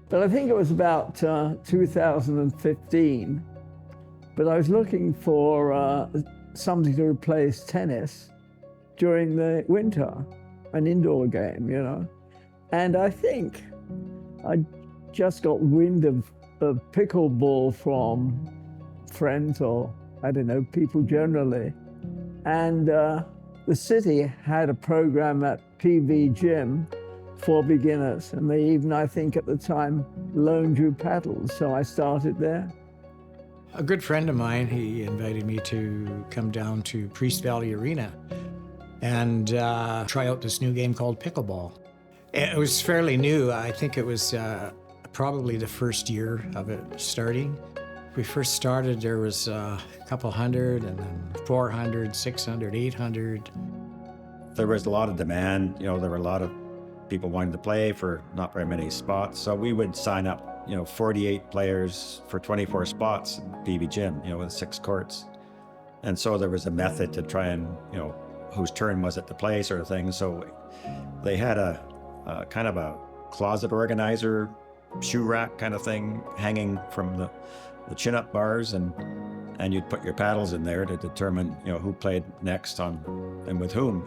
But I think it was about 2015. But I was looking for something to replace tennis during the winter, an indoor game, you know. And I think I just got wind of pickleball from friends or, I don't know, people generally. And the city had a program at PV Gym for beginners. And they even, I think at the time, loaned you paddles. So I started there. A good friend of mine, he invited me to come down to Priest Valley Arena and try out this new game called pickleball. It was fairly new. I think it was probably the first year of it starting. We first started, there was a couple hundred, and then 400, 600, 800. There was a lot of demand. You know, there were a lot of people wanting to play for not very many spots. So we would sign up, 48 players for 24 spots in PV Gym, with 6 courts. And so there was a method to try and, whose turn was it to play sort of thing. So they had a kind of a closet organizer, shoe rack kind of thing hanging from the chin-up bars, and you'd put your paddles in there to determine, who played next and with whom.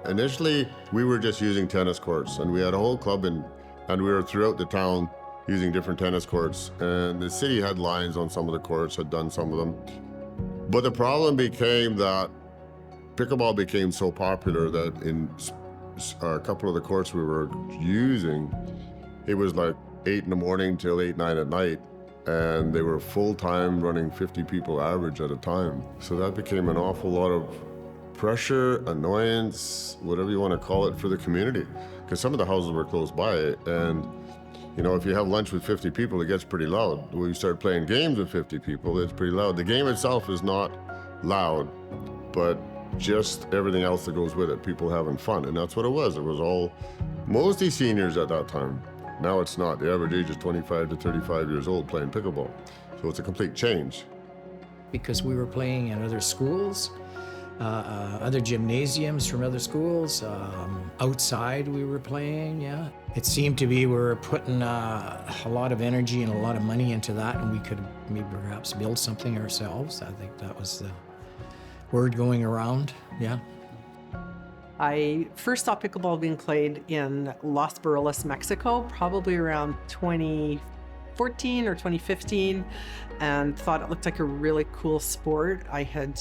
Initially, we were just using tennis courts, and we had a whole club, and we were throughout the town using different tennis courts, and the city had lines on some of the courts, had done some of them. But the problem became that pickleball became so popular that in a couple of the courts we were using, it was like 8 in the morning till 8, 9 at night, and they were full-time, running 50 people average at a time. So that became an awful lot of pressure, annoyance, whatever you want to call it, for the community, because some of the houses were close by, and if you have lunch with 50 people, it gets pretty loud. When you start playing games with 50 people, it's pretty loud. The game itself is not loud, but just everything else that goes with it, people having fun, and that's what it was. It was all mostly seniors at that time. Now it's not. The average age is 25 to 35 years old playing pickleball, so it's a complete change. Because we were playing in other schools, other gymnasiums from other schools, outside we were playing, yeah. It seemed to be we were putting a lot of energy and a lot of money into that, and we could maybe perhaps build something ourselves. I think that was the word going around, yeah. I first saw pickleball being played in Los Barriles, Mexico, probably around 2014 or 2015, and thought it looked like a really cool sport. I had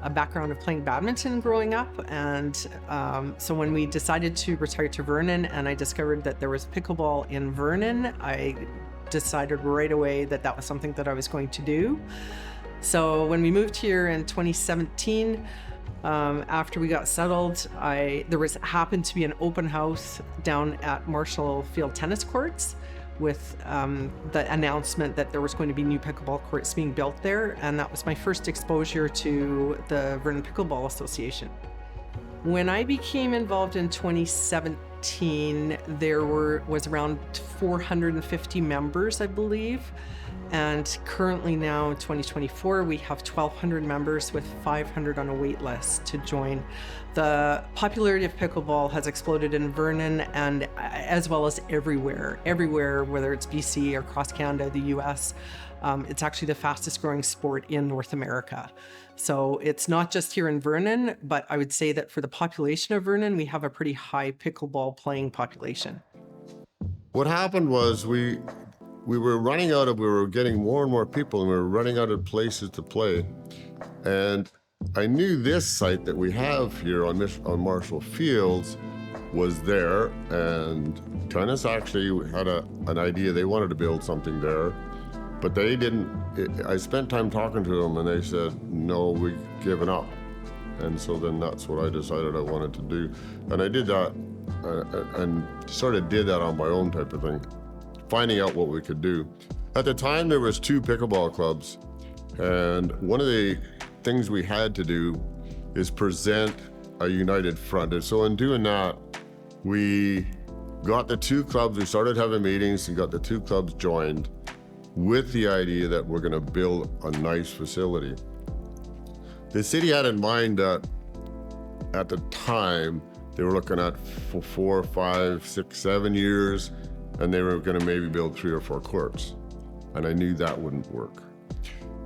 a background of playing badminton growing up, and so when we decided to retire to Vernon and I discovered that there was pickleball in Vernon, I decided right away that that was something that I was going to do. So when we moved here in 2017, after we got settled, there happened to be an open house down at Marshall Field Tennis Courts with the announcement that there was going to be new pickleball courts being built there, and that was my first exposure to the Vernon Pickleball Association. When I became involved in 2017, there was around 450 members, I believe. And currently now, in 2024, we have 1,200 members with 500 on a wait list to join. The popularity of pickleball has exploded in Vernon, and as well as everywhere, whether it's BC or across Canada, the US. It's actually the fastest growing sport in North America. So it's not just here in Vernon, but I would say that for the population of Vernon, we have a pretty high pickleball playing population. What happened was we were getting more and more people, and we were running out of places to play. And I knew this site that we have here on Marshall Fields was there, and Tennis actually had an idea. They wanted to build something there, but they didn't. I spent time talking to them, and they said, no, we've given up. And so then that's what I decided I wanted to do. And I did that, and sort of did that on my own type of thing, finding out what we could do. At the time, there was 2 pickleball clubs, and one of the things we had to do is present a united front. And so in doing that, we got the 2 clubs, we started having meetings and got the 2 clubs joined with the idea that we're gonna build a nice facility. The city had in mind that at the time, they were looking at 4, 5, 6, 7 years, and they were going to maybe build 3 or 4 courts. And I knew that wouldn't work.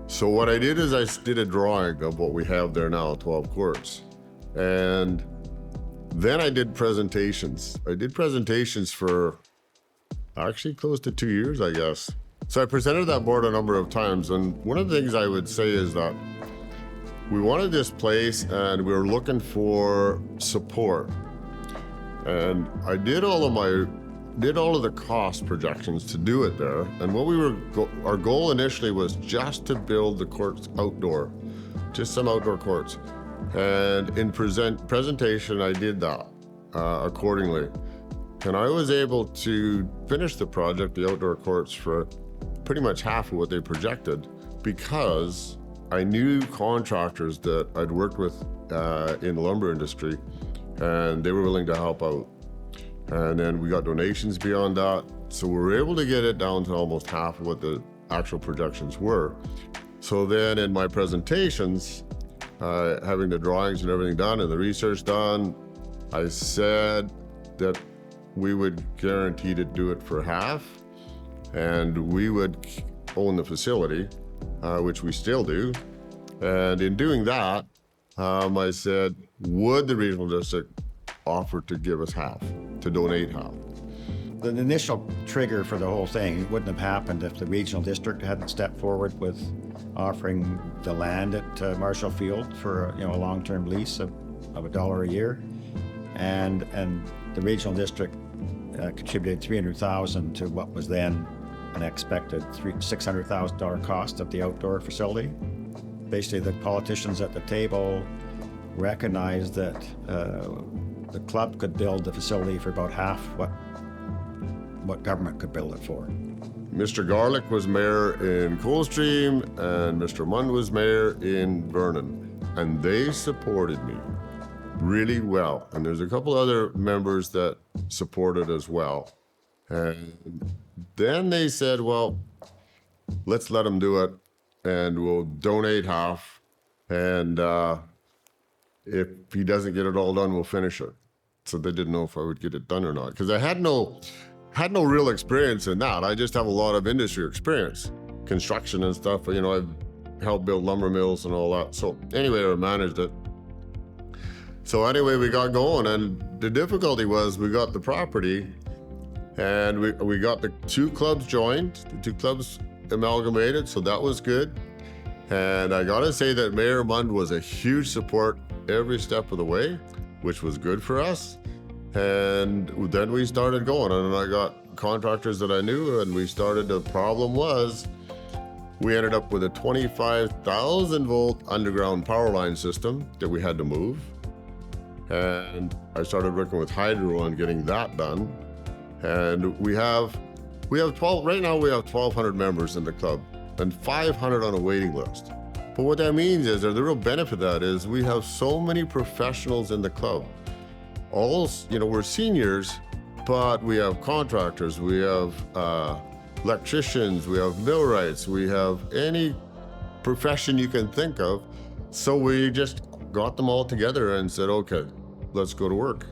So what I did is I did a drawing of what we have there now, 12 courts. And then I did presentations. I did presentations for actually close to 2 years, I guess. So I presented that board a number of times. And one of the things I would say is that we wanted this place and we were looking for support. And I did all of the cost projections to do it there. And what our goal initially was just to build the courts outdoor, just some outdoor courts. And in presentation, I did that accordingly. And I was able to finish the project, the outdoor courts, for pretty much half of what they projected, because I knew contractors that I'd worked with in the lumber industry, and they were willing to help out. And then we got donations beyond that. So we were able to get it down to almost half of what the actual projections were. So then in my presentations, having the drawings and everything done and the research done, I said that we would guarantee to do it for half, and we would own the facility, which we still do. And in doing that, I said, would the regional district offer to give us half, to donate half? The initial trigger for the whole thing wouldn't have happened if the regional district hadn't stepped forward with offering the land at Marshall Field for a long-term lease of $1 a year, and the regional district contributed $300,000 to what was then an expected $600,000 cost of the outdoor facility. Basically, the politicians at the table recognized that the club could build the facility for about half what government could build it for. Mr. Garlick was mayor in Coldstream, and Mr. Mund was mayor in Vernon, and they supported me really well. And there's a couple other members that supported as well. And then they said, well, let's let him do it, and we'll donate half, and if he doesn't get it all done, we'll finish it. So they didn't know if I would get it done or not, because I had no real experience in that. I just have a lot of industry experience, construction and stuff. I've helped build lumber mills and all that. So anyway, I managed it. So anyway, we got going, and the difficulty was we got the property, and we got the 2 clubs joined, the 2 clubs amalgamated, so that was good. And I gotta say that Mayor Mund was a huge support every step of the way, which was good for us. And then we started going, and I got contractors that I knew, and we started. The problem was we ended up with a 25,000 volt underground power line system that we had to move. And I started working with Hydro on getting that done. And we have 12, right now we have 1,200 members in the club and 500 on a waiting list. But what that means is, or the real benefit of that is, we have so many professionals in the club. We're seniors, but we have contractors, we have electricians, we have millwrights, we have any profession you can think of. So we just got them all together and said, okay, let's go to work.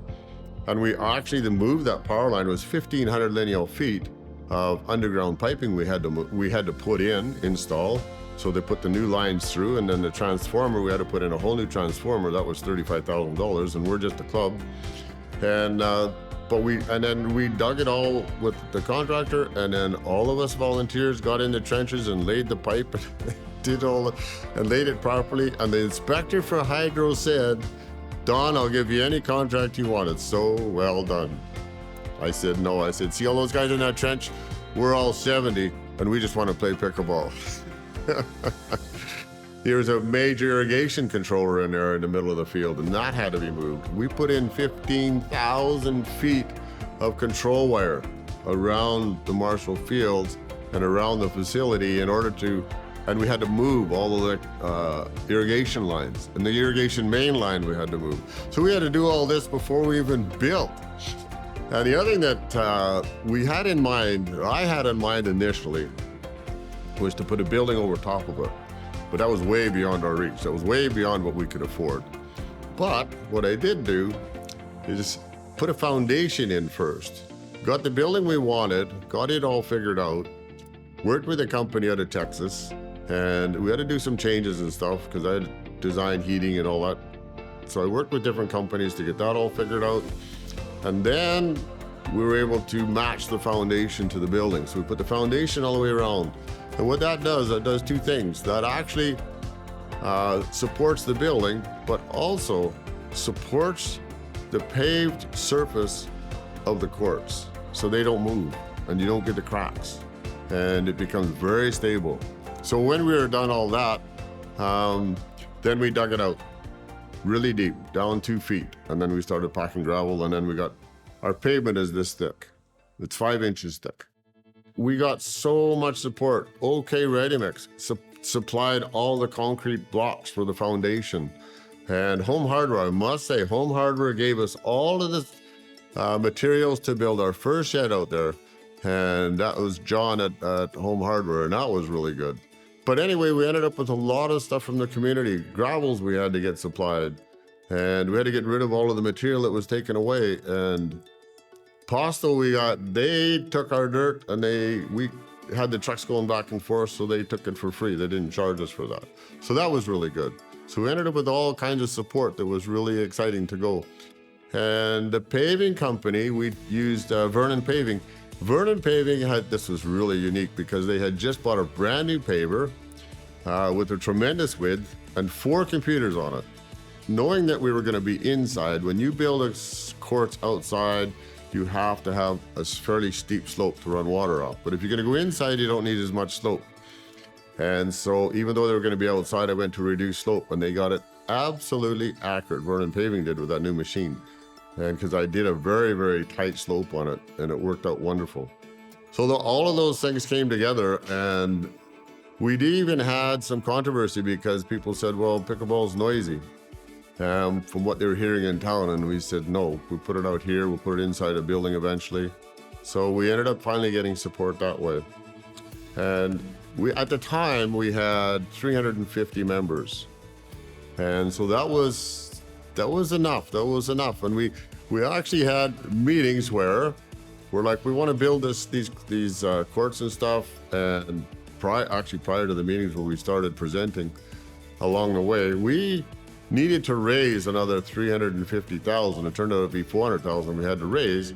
And the move that power line was 1,500 lineal feet of underground piping we had to install. So they put the new lines through, and then the transformer, we had to put in a whole new transformer. That was $35,000, and we're just a club. And then we dug it all with the contractor, and then all of us volunteers got in the trenches and laid the pipe and laid it properly. And the inspector for Hydro said, Don, I'll give you any contract you want. It's so well done. I said, no. I said, see all those guys in that trench? We're all 70, and we just want to play pickleball. There's a major irrigation controller in there in the middle of the field, and that had to be moved. We put in 15,000 feet of control wire around the Marshall Fields and around the facility and we had to move all of the irrigation lines, and the irrigation main line we had to move. So we had to do all this before we even built. And the other thing that I had in mind initially, was to put a building over top of it. But that was way beyond our reach. That was way beyond what we could afford. But what I did do is put a foundation in first. got the building we wanted, got it all figured out, worked with a company out of Texas, and we had to do some changes and stuff because I had designed heating and all that. So I worked with different companies to get that all figured out. And then we were able to match the foundation to the building. So we put the foundation all the way around. And what that does two things. That actually supports the building, but also supports the paved surface of the courts, so they don't move and you don't get the cracks, and it becomes very stable. So when we were done all that, then we dug it out really deep, down 2 feet, and then we started packing gravel, and then we got, our pavement is this thick. It's 5 inches thick. We got so much support. OK Ready Mix supplied all the concrete blocks for the foundation. And Home Hardware, I must say, Home Hardware gave us all of the materials to build our first shed out there. And that was John at Home Hardware, and that was really good. But anyway, we ended up with a lot of stuff from the community. Gravels we had to get supplied, and we had to get rid of all of the material that was taken away. And Postal they took our dirt, and we had the trucks going back and forth, so they took it for free. They didn't charge us for that. So that was really good. So we ended up with all kinds of support that was really exciting to go. And the paving company, we used Vernon Paving. Vernon Paving this was really unique because they had just bought a brand new paver with a tremendous width and 4 computers on it. Knowing that we were going to be inside, when you build a courts outside, you have to have a fairly steep slope to run water off. But if you're going to go inside, you don't need as much slope. And so even though they were going to be outside, I went to reduce slope, and they got it absolutely accurate. Vernon Paving did with that new machine. And because I did a very, very tight slope on it, and it worked out wonderful. So all of those things came together, and we even had some controversy because people said, well, pickleball's noisy, from what they were hearing in town. And we said, no, we put it out here, we'll put it inside a building eventually. So we ended up finally getting support that way. And at the time, we had 350 members. And so that was enough. That was enough. And we actually had meetings where we're like, we want to build these courts and stuff. And prior to the meetings where we started presenting along the way, we needed to raise another $350,000. It turned out to be $400,000 we had to raise.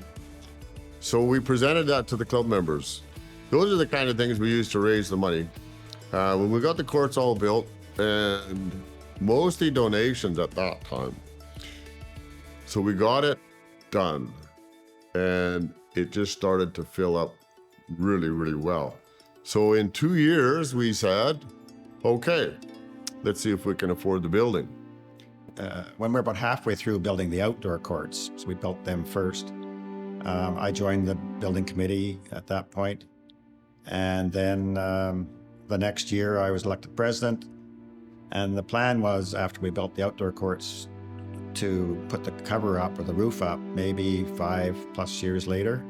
So we presented that to the club members. Those are the kind of things we used to raise the money. When we got the courts all built, and mostly donations at that time. So we got it done, and it just started to fill up really, really well. So in 2 years, we said, okay, let's see if we can afford the building. When we're about halfway through building the outdoor courts, so we built them first. I joined the building committee at that point. And then the next year I was elected president. And the plan was, after we built the outdoor courts, to put the cover up or the roof up maybe 5+ years later.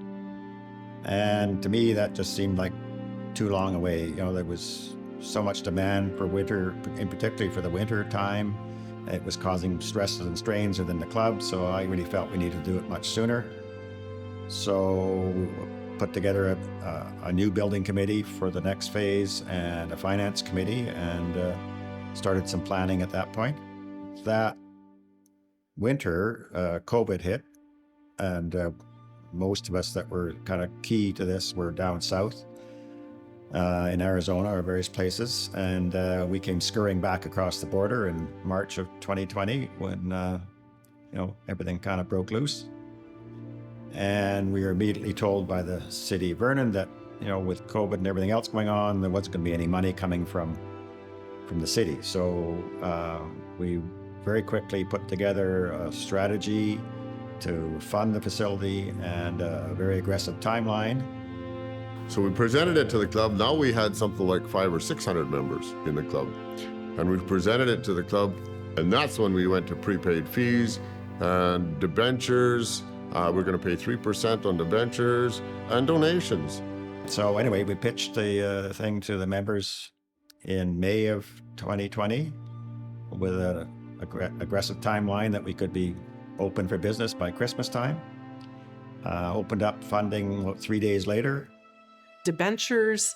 And to me, that just seemed like too long away. You know, there was so much demand for winter, in particularly for the winter time. It was causing stresses and strains within the club, so I really felt we needed to do it much sooner. So we put together a new building committee for the next phase and a finance committee, and started some planning at that point. That winter, COVID hit, and most of us that were kind of key to this were down south in Arizona or various places, and we came scurrying back across the border in March of 2020 when everything kind of broke loose. And we were immediately told by the city of Vernon that, with COVID and everything else going on, there wasn't going to be any money coming from the city. So we very quickly put together a strategy to fund the facility and a very aggressive timeline. So we presented it to the club. Now we had something like 500 or 600 members in the club. And we presented it to the club, and that's when we went to prepaid fees and debentures. We're going to pay 3% on debentures and donations. So anyway, we pitched the thing to the members in May of 2020 with an aggressive timeline that we could be open for business by Christmas time. opened up funding 3 days later. Debentures,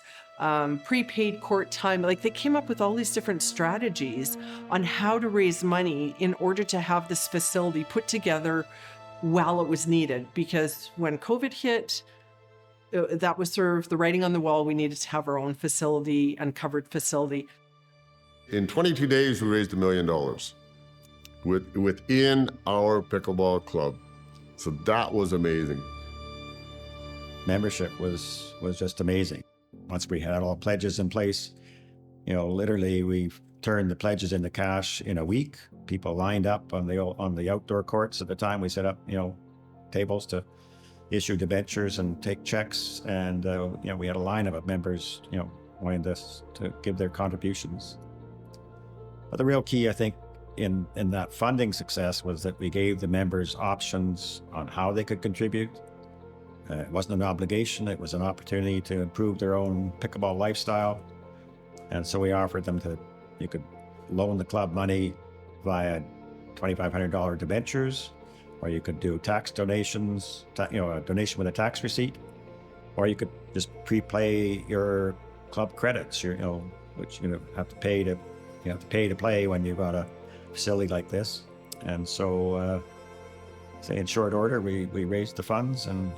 prepaid court time, like they came up with all these different strategies on how to raise money in order to have this facility put together while it was needed. Because when COVID hit, that was sort of the writing on the wall. We needed to have our own facility, uncovered facility. In 22 days, we raised $1 million within our pickleball club. So that was amazing. Membership was just amazing. Once we had all pledges in place, literally we turned the pledges into cash in a week. People lined up on the outdoor courts at the time. We set up, tables to issue debentures and take checks. And, we had a lineup of members, wanting us to give their contributions. But the real key, I think, in that funding success was that we gave the members options on how they could contribute. It wasn't an obligation, it was an opportunity to improve their own pickleball lifestyle. And so we offered them you could loan the club money via $2,500 debentures, or you could do tax donations, a donation with a tax receipt, or you could just pre-play your club credits, which you have to pay to play when you've got a facility like this. And so, say in short order, we raised the funds and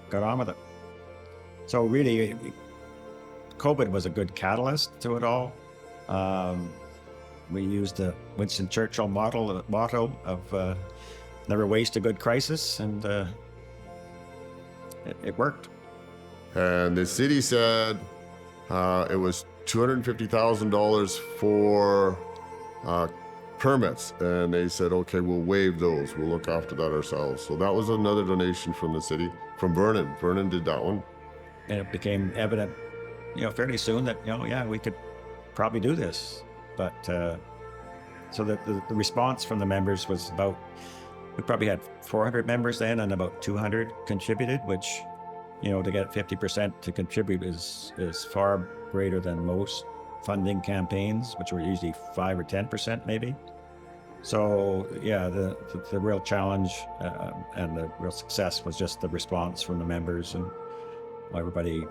got on with it. So really, COVID was a good catalyst to it all. We used the Winston Churchill motto of never waste a good crisis, and it worked. And the city said it was $250,000 for permits, and they said, okay, we'll waive those. We'll look after that ourselves. So that was another donation from the city, from Vernon. Vernon did that one. And it became evident, fairly soon that, we could probably do this. But so the response from the members was we probably had 400 members then, and about 200 contributed, which, to get 50% to contribute is far greater than most funding campaigns, which were usually 5 or 10% maybe. So yeah, the real challenge and the real success was just the response from the members, and everybody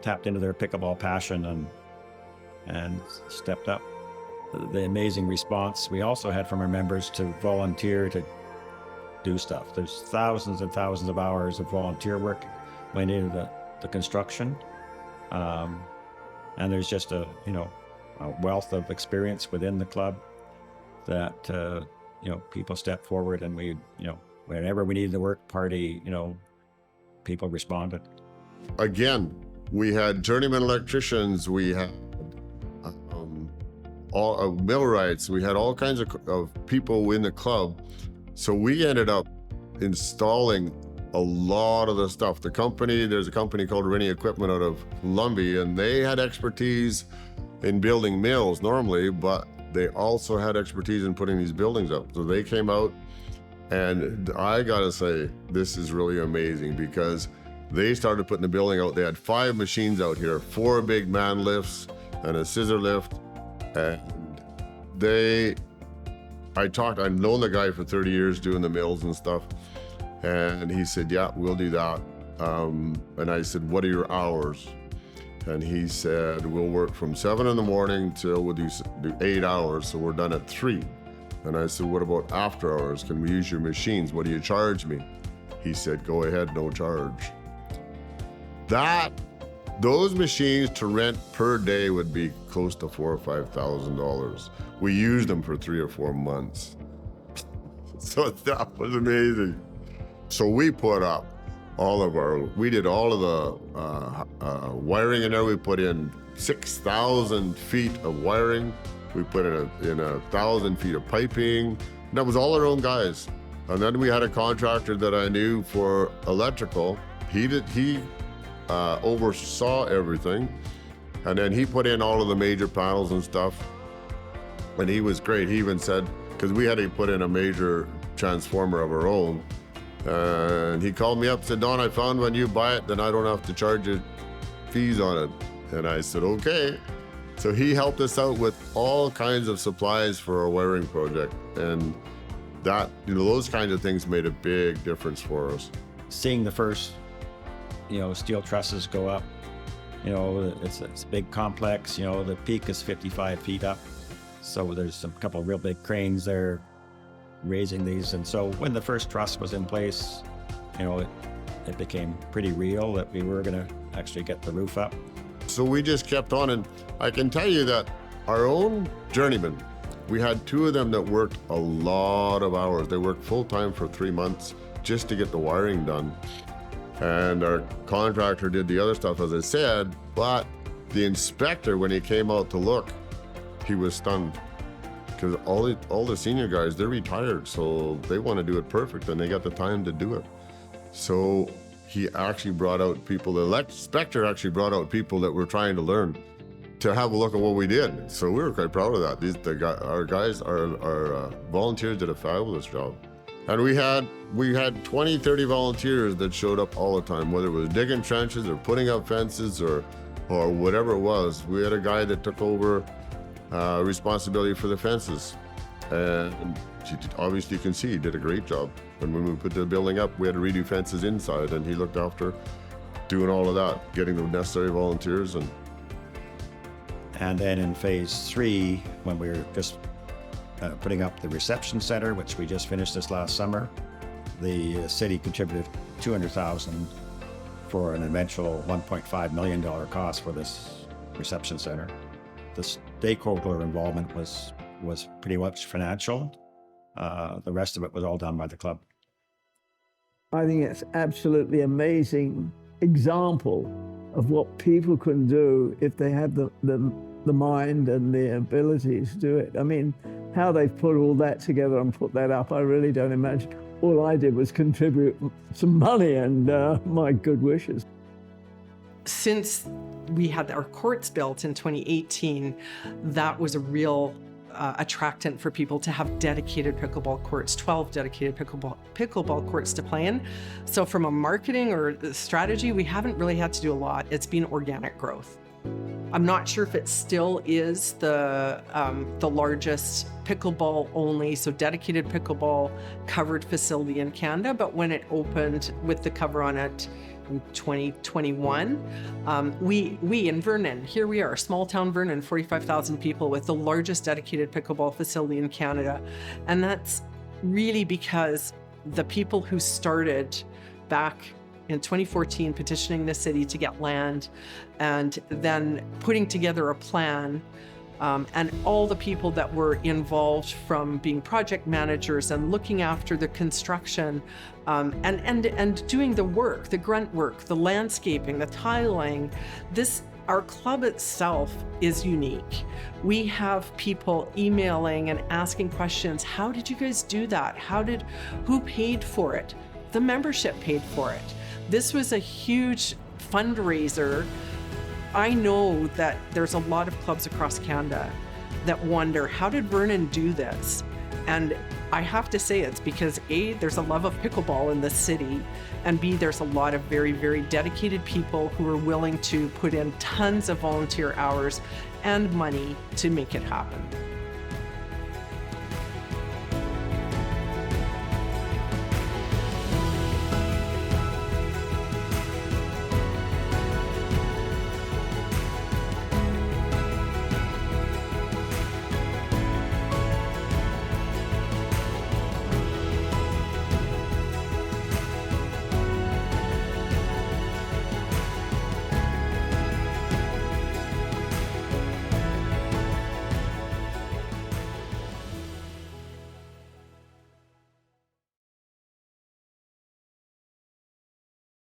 tapped into their pickleball passion and stepped up. The amazing response we also had from our members to volunteer to do stuff. There's thousands and thousands of hours of volunteer work went into the construction. And there's just a wealth of experience within the club that, people step forward, and we, whenever we needed the work party, people responded. Again, we had journeyman electricians, we had all millwrights, we had all kinds of people in the club. So we ended up installing a lot of the stuff. There's a company called Rennie Equipment out of Lumbee, and they had expertise in building mills normally, but they also had expertise in putting these buildings up. So they came out, and I gotta say, this is really amazing because they started putting the building out. They had 5 machines out here, 4 big man lifts and a scissor lift. And I've known the guy for 30 years doing the mills and stuff. And he said, yeah, we'll do that. And I said, what are your hours? And he said, we'll work from 7 in the morning till we'll do 8 hours. So we're done at 3. And I said, what about after hours? Can we use your machines? What do you charge me? He said, go ahead, no charge. Those machines to rent per day would be close to $4,000 or $5,000. We used them for 3 or 4 months. So that was amazing. So we put up we did all of the wiring in there. We put in 6,000 feet of wiring. We put in 1,000 feet of piping. And that was all our own guys. And then we had a contractor that I knew for electrical. He oversaw everything. And then he put in all of the major panels and stuff. And he was great. He even said, because we had to put in a major transformer of our own. And he called me up and said, Don, I found when you buy it, then I don't have to charge you fees on it. And I said, okay. So he helped us out with all kinds of supplies for our wiring project. And that, those kinds of things made a big difference for us. Seeing the first, steel trusses go up, it's a big complex, the peak is 55 feet up. So there's a couple of real big cranes there raising these. And so when the first truss was in place, it became pretty real that we were going to actually get the roof up. So we just kept on, and I can tell you that our own journeymen, we had 2 of them that worked a lot of hours. They worked full-time for 3 months just to get the wiring done. And our contractor did the other stuff, as I said, but the inspector, when he came out to look, he was stunned. Because all the senior guys, they're retired, so they want to do it perfect, and they got the time to do it. So he actually brought out people, the inspector actually brought out people that were trying to learn to have a look at what we did. So we were quite proud of that. Our volunteers did a fabulous job. And we had 20, 30 volunteers that showed up all the time, whether it was digging trenches or putting up fences or whatever it was. We had a guy that took over responsibility for the fences. And obviously you can see he did a great job. And when we put the building up, we had to redo fences inside, and he looked after doing all of that, getting the necessary volunteers. And then in phase 3, when we were just putting up the reception center, which we just finished this last summer, the city contributed $200,000 for an eventual $1.5 million cost for this reception center. The stakeholder involvement was pretty much financial. The rest of it was all done by the club. I think it's absolutely amazing example of what people can do if they have the mind and the ability to do it. I mean, how they've put all that together and put that up, I really don't imagine. All I did was contribute some money and my good wishes. Since we had our courts built in 2018, that was a real attractant for people to have dedicated pickleball courts, 12 dedicated pickleball courts to play in. So from a marketing or strategy, we haven't really had to do a lot. It's been organic growth. I'm not sure if it still is the largest pickleball only, so dedicated pickleball covered facility in Canada, but when it opened with the cover on it in 2021, we in Vernon, here we are, small town Vernon, 45,000 people with the largest dedicated pickleball facility in Canada. And that's really because the people who started back in 2014 petitioning the city to get land and then putting together a plan, and all the people that were involved from being project managers and looking after the construction, and doing the work, the grunt work, the landscaping, the tiling. Our club itself is unique. We have people emailing and asking questions. How did you guys do that? Who paid for it? The membership paid for it. This was a huge fundraiser. I know that there's a lot of clubs across Canada that wonder, how did Vernon do this? And I have to say it's because A, there's a love of pickleball in the city, and B, there's a lot of very, very dedicated people who are willing to put in tons of volunteer hours and money to make it happen.